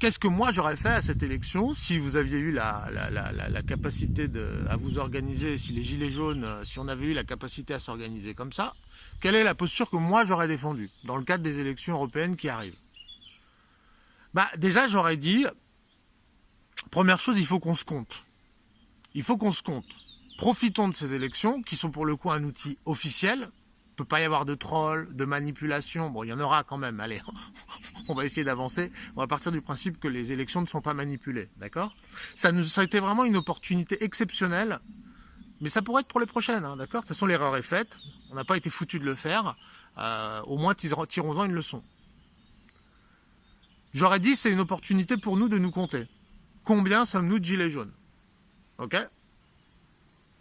qu'est-ce que moi j'aurais fait à cette élection si vous aviez eu la capacité à vous organiser, si les Gilets jaunes, si on avait eu la capacité à s'organiser comme ça, quelle est la posture que moi j'aurais défendue dans le cadre des élections européennes qui arrivent? Bah déjà j'aurais dit, première chose, il faut qu'on se compte. Il faut qu'on se compte. Profitons de ces élections qui sont pour le coup un outil officiel. Il ne peut pas y avoir de trolls, de manipulation. Bon, il y en aura quand même, allez, on va essayer d'avancer. On va partir du principe que les élections ne sont pas manipulées, d'accord? Ça a été vraiment une opportunité exceptionnelle, mais ça pourrait être pour les prochaines, hein, d'accord? De toute façon, l'erreur est faite, on n'a pas été foutu de le faire, au moins tirons-en une leçon. J'aurais dit, c'est une opportunité pour nous de nous compter. Combien sommes-nous de gilets jaunes? Ok?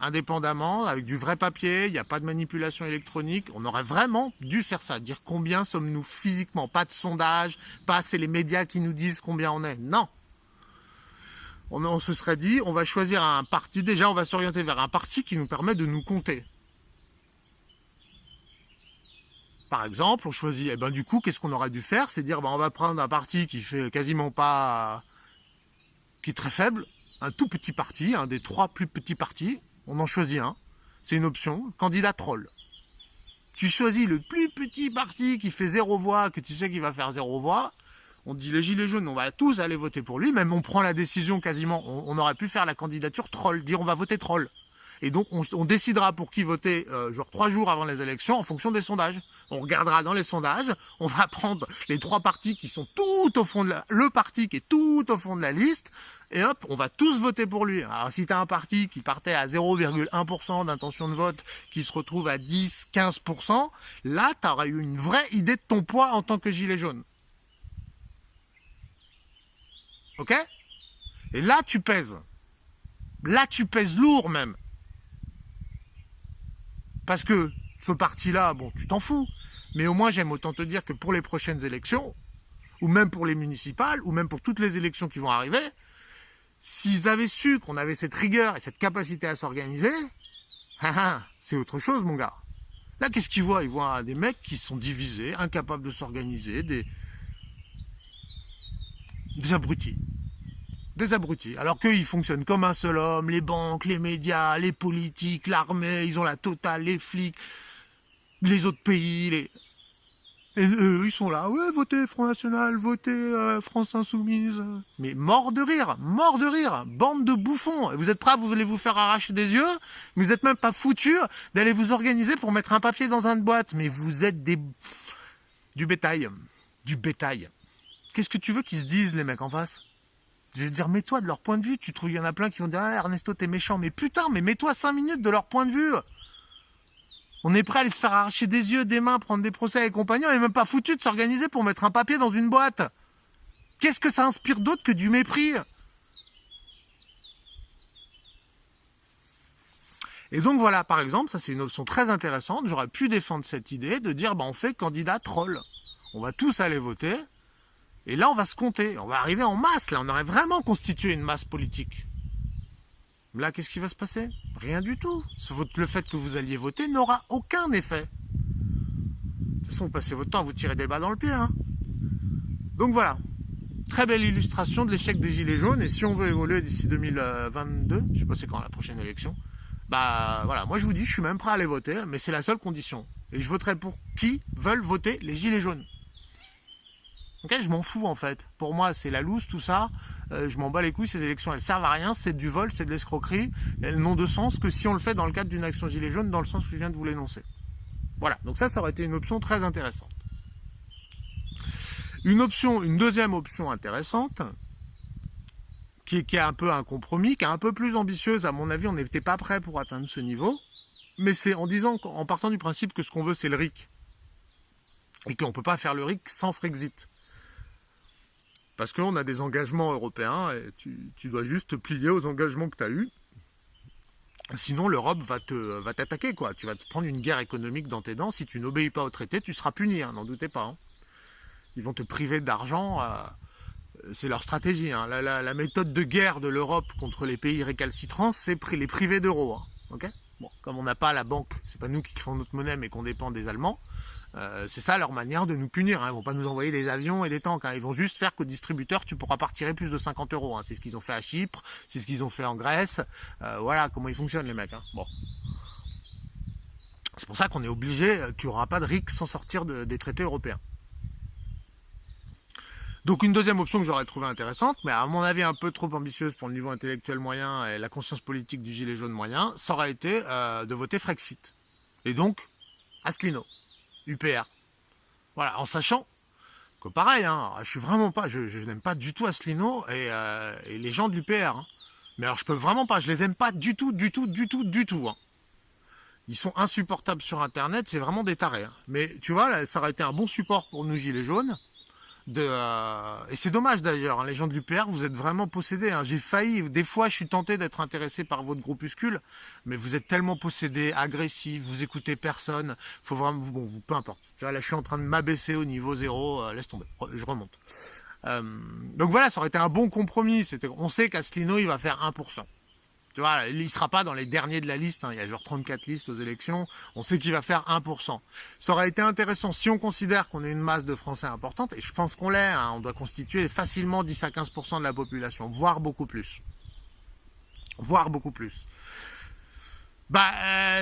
Indépendamment, avec du vrai papier, il n'y a pas de manipulation électronique, on aurait vraiment dû faire ça, dire combien sommes-nous physiquement, pas de sondage, pas c'est les médias qui nous disent combien on est, non. On se serait dit, on va choisir un parti, déjà on va s'orienter vers un parti qui nous permet de nous compter. Par exemple, on choisit, et ben du coup, qu'est-ce qu'on aurait dû faire? C'est dire, ben on va prendre un parti qui fait quasiment pas, qui est très faible, un tout petit parti, un des 3 plus petits partis, on en choisit un, c'est une option, candidat troll. Tu choisis le plus petit parti qui fait 0 voix, que tu sais qu'il va faire 0 voix, on dit les gilets jaunes, on va tous aller voter pour lui, même on prend la décision quasiment, on aurait pu faire la candidature troll, dire on va voter troll. Et donc on décidera pour qui voter genre 3 jours avant les élections en fonction des sondages. On regardera dans les sondages, on va prendre les 3 partis qui sont tout au fond de le parti qui est tout au fond de la liste, et hop, on va tous voter pour lui. Alors si tu as un parti qui partait à 0,1% d'intention de vote, qui se retrouve à 10-15%, là tu auras eu une vraie idée de ton poids en tant que gilet jaune. Ok? Et là tu pèses. Là tu pèses lourd même. Parce que ce parti-là, bon, tu t'en fous. Mais au moins, j'aime autant te dire que pour les prochaines élections, ou même pour les municipales, ou même pour toutes les élections qui vont arriver, s'ils avaient su qu'on avait cette rigueur et cette capacité à s'organiser, c'est autre chose, mon gars. Là, qu'est-ce qu'ils voient? Ils voient des mecs qui sont divisés, incapables de s'organiser, des abrutis. Des abrutis. Alors qu'ils fonctionnent comme un seul homme, les banques, les médias, les politiques, l'armée, ils ont la totale, les flics, les autres pays, et eux, ils sont là, ouais, votez Front National, votez France Insoumise. Mais mort de rire, bande de bouffons. Vous êtes prêts, vous voulez vous faire arracher des yeux, mais vous êtes même pas foutus d'aller vous organiser pour mettre un papier dans une boîte. Mais vous êtes du bétail. Qu'est-ce que tu veux qu'ils se disent, les mecs en face? Je veux dire, mets-toi de leur point de vue. Tu trouves, il y en a plein qui vont dire, ah, Ernesto, t'es méchant. Mais putain, mais mets-toi 5 minutes de leur point de vue. On est prêt à aller se faire arracher des yeux, des mains, prendre des procès et compagnie. On n'est même pas foutu de s'organiser pour mettre un papier dans une boîte. Qu'est-ce que ça inspire d'autre que du mépris? Et donc voilà, par exemple, ça c'est une option très intéressante. J'aurais pu défendre cette idée de dire, bah, on fait candidat troll. On va tous aller voter. Et là, on va se compter. On va arriver en masse. Là, on aurait vraiment constitué une masse politique. Là, qu'est-ce qui va se passer? Rien du tout. Le fait que vous alliez voter n'aura aucun effet. De toute façon, vous passez votre temps à vous tirer des balles dans le pied. Hein. Donc voilà. Très belle illustration de l'échec des Gilets jaunes. Et si on veut évoluer d'ici 2022, je sais pas c'est quand la prochaine élection, bah voilà, moi je vous dis, je suis même prêt à aller voter, mais c'est la seule condition. Et je voterai pour qui veulent voter les Gilets jaunes. Ok, je m'en fous en fait. Pour moi, c'est la loose, tout ça. Je m'en bats les couilles, ces élections, elles servent à rien. C'est du vol, c'est de l'escroquerie. Elles n'ont de sens que si on le fait dans le cadre d'une action gilet jaune, dans le sens où je viens de vous l'énoncer. Voilà, donc ça aurait été une option très intéressante. Une deuxième option intéressante, qui est un peu un compromis, qui est un peu plus ambitieuse, à mon avis, on n'était pas prêt pour atteindre ce niveau. Mais c'est en partant du principe que ce qu'on veut, c'est le RIC. Et qu'on ne peut pas faire le RIC sans Frexit. Parce qu'on a des engagements européens et tu dois juste te plier aux engagements que tu as eus. Sinon, l'Europe va t'attaquer, quoi. Tu vas te prendre une guerre économique dans tes dents. Si tu n'obéis pas au traité, tu seras puni, hein, n'en doutez pas. Hein. Ils vont te priver d'argent. C'est leur stratégie. Hein. La méthode de guerre de l'Europe contre les pays récalcitrants, c'est les priver d'euros. Hein. Okay, bon, comme on n'a pas la banque, c'est pas nous qui créons notre monnaie, mais qu'on dépend des Allemands, C'est ça leur manière de nous punir. Ils vont pas nous envoyer des avions et des tanks. Ils vont juste faire qu'au distributeur, tu pourras pas retirer plus de 50 €. C'est ce qu'ils ont fait à Chypre, c'est ce qu'ils ont fait en Grèce. Voilà comment ils fonctionnent les mecs. Bon. C'est pour ça qu'on est obligé, tu n'auras pas de RIC sans sortir des traités européens. Donc une deuxième option que j'aurais trouvée intéressante, mais à mon avis un peu trop ambitieuse pour le niveau intellectuel moyen et la conscience politique du gilet jaune moyen, ça aurait été de voter Frexit. Et donc, Asselineau, UPR. Voilà, en sachant que pareil, je n'aime pas du tout Asselineau et les gens de l'UPR. Mais alors je peux vraiment pas, je les aime pas du tout. Ils sont insupportables sur Internet, c'est vraiment des tarés. Mais tu vois, là, ça aurait été un bon support pour nous gilets jaunes. Et c'est dommage d'ailleurs, les gens de l'UPR, vous êtes vraiment possédés. J'ai failli, des fois je suis tenté d'être intéressé par votre groupuscule, mais vous êtes tellement possédés, agressifs, vous écoutez personne, faut vraiment, peu importe. Tu vois, là je suis en train de m'abaisser au niveau 0, laisse tomber, je remonte. Donc voilà, ça aurait été un bon compromis. On sait qu'Asselineau il va faire 1%. Tu vois, il ne sera pas dans les derniers de la liste, il y a genre 34 listes aux élections, on sait qu'il va faire 1%. Ça aurait été intéressant si on considère qu'on est une masse de Français importante, et je pense qu'on l'est, on doit constituer facilement 10 à 15% de la population, voire beaucoup plus.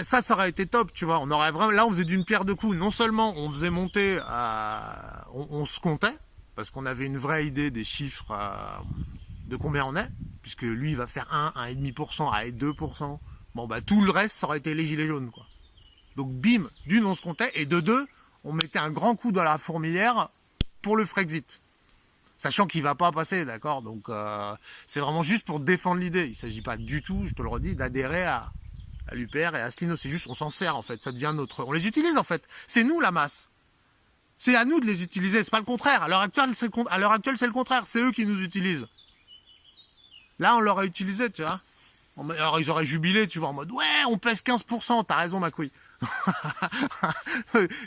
Ça aurait été top, tu vois, on aurait vraiment, là on faisait d'une pierre deux coups, non seulement on faisait monter, on se comptait, parce qu'on avait une vraie idée des chiffres de combien on est, puisque lui il va faire 1,5%, 2%. Tout le reste ça aurait été les gilets jaunes, quoi. Donc bim, d'une on se comptait, et de deux, on mettait un grand coup dans la fourmilière pour le Frexit. Sachant qu'il va pas passer, d'accord. Donc c'est vraiment juste pour défendre l'idée. Il s'agit pas du tout, je te le redis, d'adhérer à l'UPR et à Asselineau. C'est juste on s'en sert en fait, ça devient notre. On les utilise en fait. C'est nous la masse. C'est à nous de les utiliser, c'est pas le contraire. À l'heure actuelle, c'est le contraire. C'est eux qui nous utilisent. Là, on l'aurait utilisé, tu vois. Alors, ils auraient jubilé, tu vois, en mode, ouais, on pèse 15%, t'as raison, ma couille.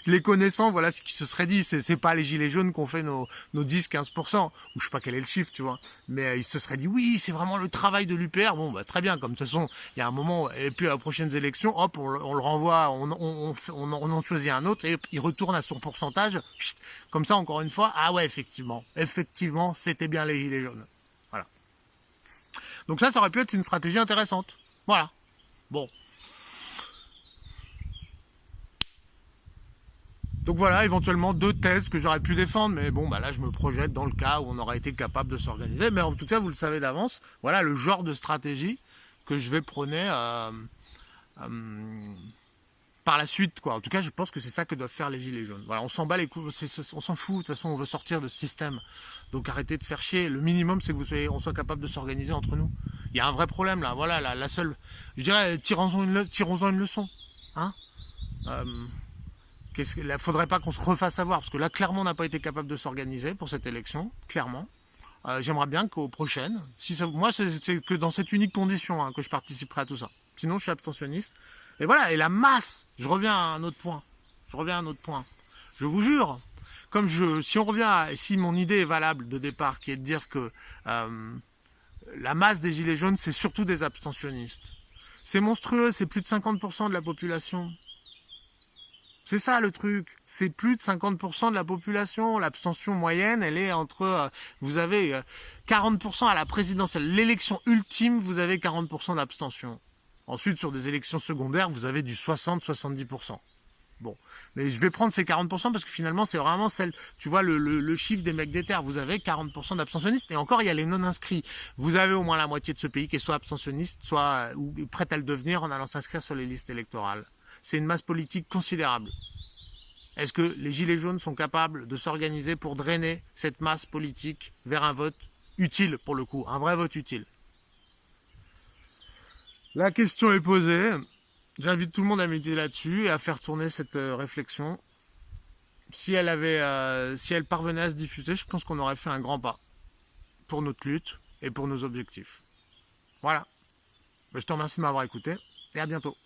Les connaissants, voilà ce qui se serait dit. C'est pas les gilets jaunes qu'on fait nos 10-15%, ou je sais pas quel est le chiffre, tu vois. Mais ils se seraient dit, oui, c'est vraiment le travail de l'UPR. Très bien, comme de toute façon, il y a un moment, et puis à les prochaines élections, hop, on le renvoie, on en choisit un autre, et il retourne à son pourcentage. Comme ça, encore une fois, ah ouais, effectivement, c'était bien les gilets jaunes. Voilà. Donc ça aurait pu être une stratégie intéressante. Voilà. Bon. Donc voilà, éventuellement 2 thèses que j'aurais pu défendre, mais là je me projette dans le cas où on aurait été capable de s'organiser. Mais en tout cas, vous le savez d'avance, voilà le genre de stratégie que je vais prôner par la suite, quoi. En tout cas, je pense que c'est ça que doivent faire les gilets jaunes. Voilà, on s'en bat les couilles, on s'en fout. De toute façon, on veut sortir de ce système. Donc arrêtez de faire chier. Le minimum, c'est que on soit capable de s'organiser entre nous. Il y a un vrai problème là. Voilà, la seule, je dirais, tirons-en une leçon, hein. Il faudrait pas qu'on se refasse avoir, parce que là, clairement, on n'a pas été capable de s'organiser pour cette élection, clairement. J'aimerais bien qu'aux prochaines, moi, c'est que dans cette unique condition que je participerai à tout ça. Sinon, je suis abstentionniste. Et voilà, et la masse, je reviens à un autre point. Je vous jure, si mon idée est valable de départ, qui est de dire que la masse des gilets jaunes, c'est surtout des abstentionnistes. C'est monstrueux, c'est plus de 50% de la population. C'est ça le truc, c'est plus de 50% de la population. L'abstention moyenne, elle est entre, vous avez 40% à la présidentielle. L'élection ultime, vous avez 40% d'abstention. Ensuite, sur des élections secondaires, vous avez du 60-70%. Bon, mais je vais prendre ces 40% parce que finalement, c'est vraiment tu vois, le chiffre des mecs des terres. Vous avez 40% d'abstentionnistes, et encore, il y a les non-inscrits. Vous avez au moins la moitié de ce pays qui est soit abstentionniste, soit ou prête à le devenir en allant s'inscrire sur les listes électorales. C'est une masse politique considérable. Est-ce que les gilets jaunes sont capables de s'organiser pour drainer cette masse politique vers un vote utile, pour le coup, un vrai vote utile? La question est posée. J'invite tout le monde à méditer là-dessus et à faire tourner cette réflexion. Si elle parvenait à se diffuser, je pense qu'on aurait fait un grand pas pour notre lutte et pour nos objectifs. Voilà. Je te remercie de m'avoir écouté et à bientôt.